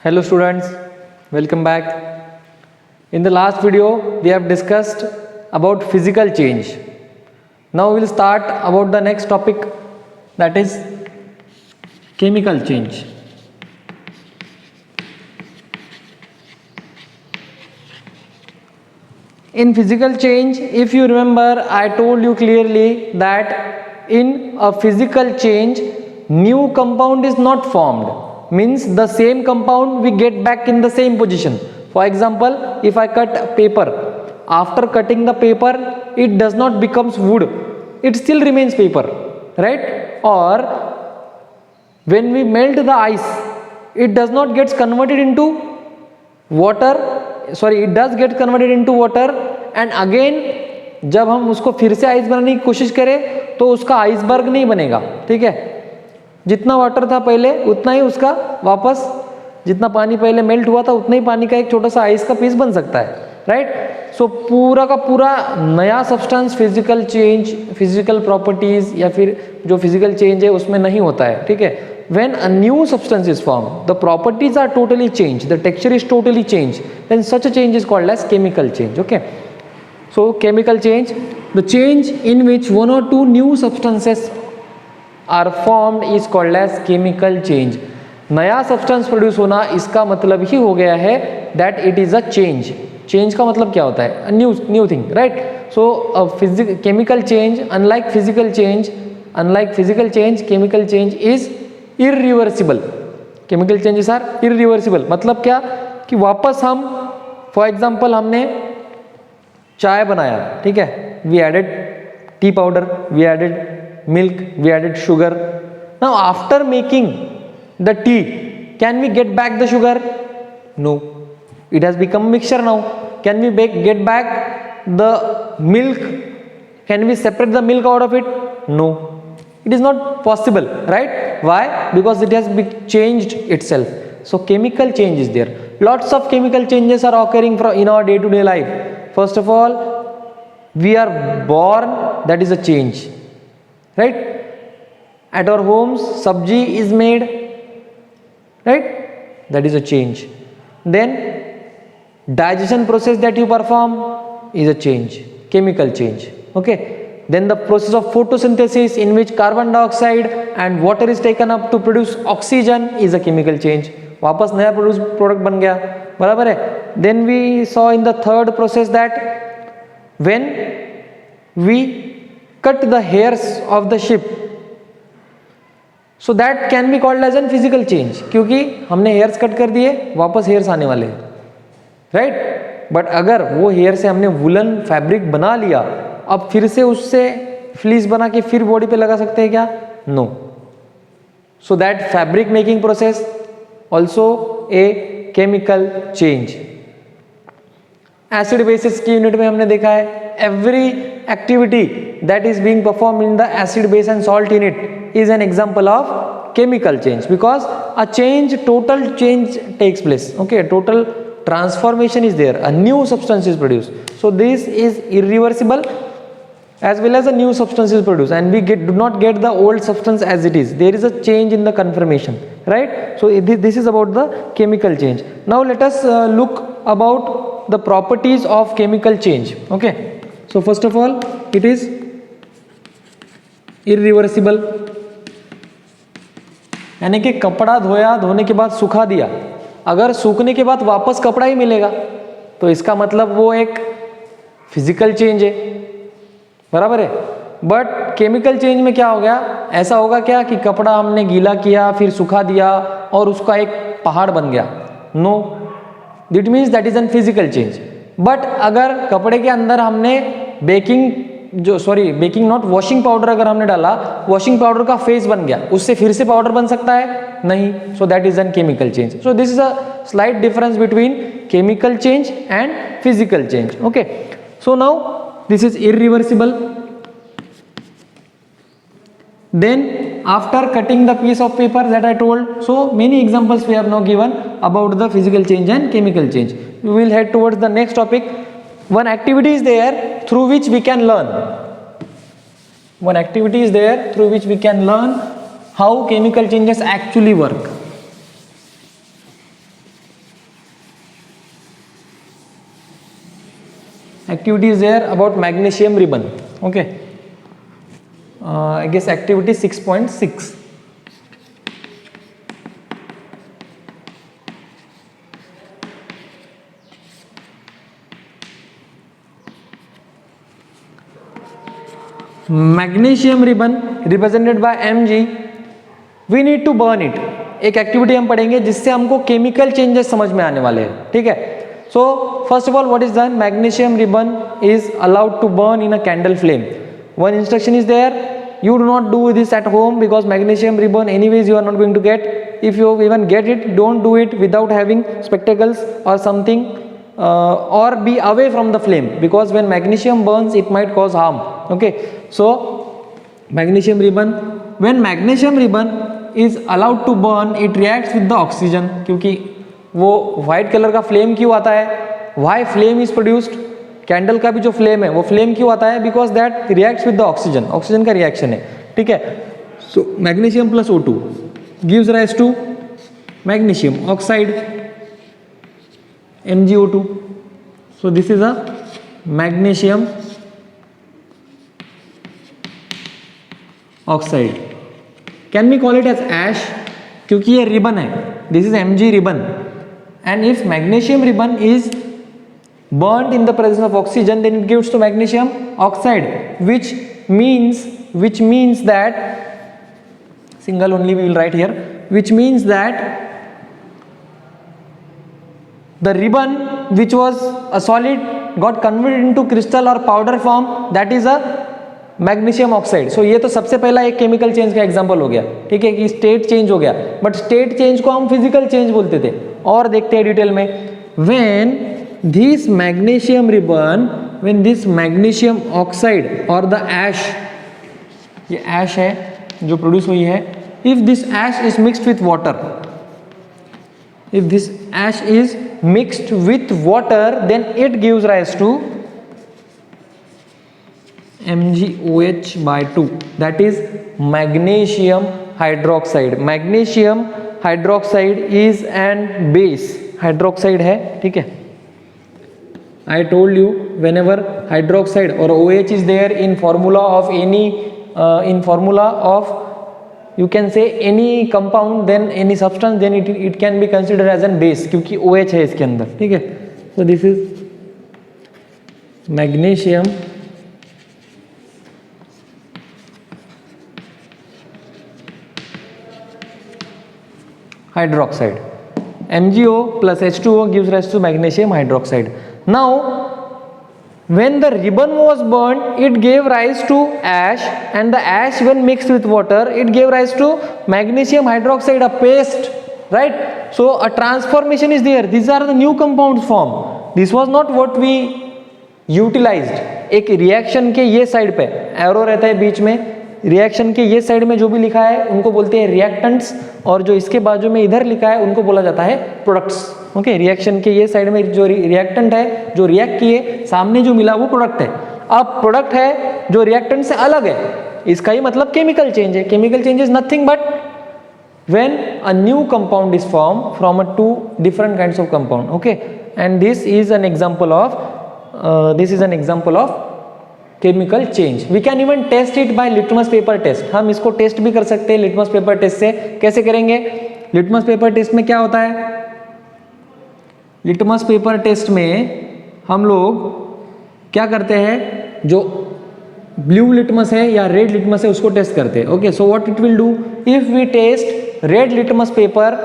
Hello students, welcome back. In the last video we have discussed about physical change. Now we will start about the next topic, that is chemical change. In physical change, if you remember, I told you clearly that in a physical change new compound is not formed, means the same compound we get back in the same position. For example, if I cut paper, after cutting the paper it does not becomes wood, it still remains paper, right? Or when we melt the ice, it does not get converted into water, it does get converted into water, and again जब हम उसको फिर से ice बनाने की कोशिश करें तो उसका आइसबर्ग नहीं बनेगा, ठीक है? जितना वाटर था पहले उतना ही उसका वापस, जितना पानी पहले मेल्ट हुआ था उतना ही पानी का एक छोटा सा आइस का पीस बन सकता है, राइट? सो पूरा का पूरा नया substance physical change, physical properties या फिर जो फिजिकल चेंज है उसमें नहीं होता है, ठीक है? When a new substance is formed, the properties are totally changed, the texture is totally changed, then such a change is called as chemical change. Okay, so chemical change, the change in which one or two new substances are formed is called as chemical change. नया substance produce होना, इसका मतलब ही हो गया है that it is a change. Change का मतलब क्या होता है? New thing, right? So chemical change, unlike physical change, chemical change is irreversible. Chemical changes are irreversible. मतलब क्या कि वापस हम, फॉर एग्जांपल हमने चाय बनाया, ठीक है? We added tea powder, we added milk, we added sugar. Now after making the tea, can we get back the sugar? No, it has become mixture now. Can we get back the milk? Can we separate the milk out of it? No, it is not possible, right? Why? Because it has changed itself. So chemical change is there. Lots of chemical changes are occurring in our day to day life. First of all, we are born, that is a change, right? At our homes sabji is made, right? That is a change. Then digestion process that you perform is a change, chemical change. Okay, then the process of photosynthesis in which carbon dioxide and water is taken up to produce oxygen is a chemical change. वापस नया product बन गया, बराबर है? Then we saw in the third process that when we cut the hairs of the sheep, so that can be called as a physical change, क्योंकि हमने hairs cut कर दिए, वापस hairs आने वाले हैं, राइट? बट अगर वो हेयर से हमने वुलन फैब्रिक बना लिया, अब फिर से उससे फ्लीस बना के फिर बॉडी पे लगा सकते हैं क्या? No. So that fabric making process also a chemical change. Acid basis की यूनिट में हमने देखा है every activity that is being perform in the acid base and salt unit is an example of chemical change, because a change, total change takes place. Okay, total transformation is there, a new substance is produced. So this is irreversible, as well as a new substance is produced, and we do not get the old substance as it is. There is a change in the conformation, right? So this is about the chemical change. Now let us look about the properties of chemical change. Okay, so first of all, it is irreversible, यानी कि कपड़ा धोया, धोने के बाद सुखा दिया, अगर सूखने के बाद वापस कपड़ा ही मिलेगा तो इसका मतलब वो एक फिजिकल चेंज है, बराबर है? बट केमिकल चेंज में क्या हो गया? ऐसा होगा क्या कि कपड़ा हमने गीला किया, फिर सुखा दिया और उसका एक पहाड़ बन गया? No, that means that is an physical change. But अगर कपड़े के अंदर हमने बेकिंग नॉट वॉशिंग पाउडर अगर हमने डाला, वॉशिंग पाउडर का फेस बन गया, उससे फिर से पाउडर बन सकता है? नहीं. So that is N chemical change. So this is a slight difference between chemical change and physical change. Okay, so now this is irreversible. Then after cutting the piece of paper that I told, so many examples we have now given about the physical change and chemical change. We will head towards the next topic. One activity is there through which we can learn. One activity is there through which we can learn how chemical changes actually work. activity is there about magnesium ribbon. Okay, I guess activity 6.6. Magnesium ribbon represented by Mg, we need to burn it. एक activity हम पढ़ेंगे जिससे हमको chemical changes समझ में आने वाले हैं. ठीक है, so first of all what is done, magnesium ribbon is allowed to burn in a candle flame. One instruction is there, you do not do this at home because magnesium ribbon anyways you are not going to get. If you even get it, don't do it without having spectacles or something, or be away from the flame, because when magnesium burns it might cause harm. Okay, so magnesium ribbon, when magnesium ribbon is allowed to burn, it reacts with the oxygen. क्योंकि वो white color का flame क्यों आता है, why flame is produced, candle का भी जो flame है वो फ्लेम क्यों आता है, because that reacts with the oxygen, oxygen का रिएक्शन है. ठीक है, so magnesium plus O2 gives rise to magnesium oxide MgO2. So this is a magnesium oxide. Can we call it as ash, क्योंकि ये ribbon है, this is Mg ribbon, and if magnesium ribbon is burnt in the presence of oxygen, then it gives to magnesium oxide, which means that, single only we will write here, which means that the ribbon which was a solid got converted into crystal or powder form, that is a magnesium oxide. So ये तो सबसे पहला एक chemical change का example हो गया. ठीक है, कि स्टेट चेंज हो गया, बट स्टेट चेंज को हम फिजिकल चेंज बोलते थे. और देखते हैं डिटेल में, when this magnesium ribbon, when this magnesium oxide or the ash, ये ash है जो प्रोड्यूस हुई है, if this ash is mixed with water, if this ash is mixed with water, then it gives rise to MgOH/2, that is magnesium hydroxide. magnesium hydroxide is an base, hydroxide है. ठीक है, I told you whenever hydroxide or OH is there in formula of any in formula of, you can say, any compound, then any substance, then it can be considered as an base, क्योंकि OH है इसके अंदर. ठीक है, so this is magnesium hydroxide. MgO plus H2O gives rise to magnesium hydroxide. Now when the ribbon was burned, it gave rise to ash, and the ash when mixed with water, it gave rise to magnesium hydroxide, a paste, right? So a transformation is there, these are the new compounds formed. This was not what we utilized. एक reaction के ये side पे arrow रहता है बीच में, reaction के ये side में जो भी लिखा है उनको बोलते हैं रिएक्टेंट्स, और जो इसके बाजू में इधर लिखा है उनको बोला जाता है प्रोडक्ट्स. ओके, रिएक्शन के ये साइड में जो रिएक्टेंट है, जो रिएक्ट किए, सामने जो मिला वो प्रोडक्ट है. अब प्रोडक्ट है जो रिएक्टेंट से अलग है, इसका ही मतलब केमिकल चेंज है. Chemical change is nothing but when a new compound is form from a two different kinds of compound. Okay, and this is an example of chemical change. We can even test it by litmus paper test. हम इसको test भी कर सकते हैं litmus paper test से. कैसे करेंगे? Litmus paper test में क्या होता है, लिटमस पेपर टेस्ट में हम लोग क्या करते हैं, जो ब्लू लिटमस है या रेड लिटमस है उसको टेस्ट करते हैं. Okay, so what it will do, if we test red litmus paper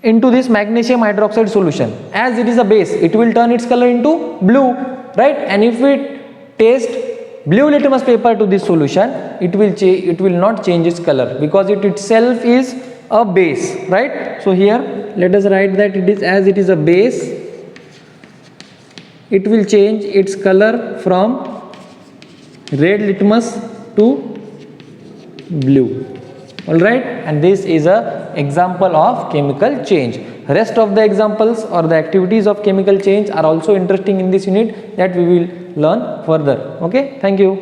into this magnesium hydroxide solution, as it is a base, it will turn its color into blue, right? And if we taste blue litmus paper to this solution, it will not change its color because it itself is a base, right? So here let us write that it is, as it is a base, it will change its color from red litmus to blue. All right, and this is a example of chemical change. Rest of the examples or the activities of chemical change are also interesting in this unit that we will learn further. Okay, thank you.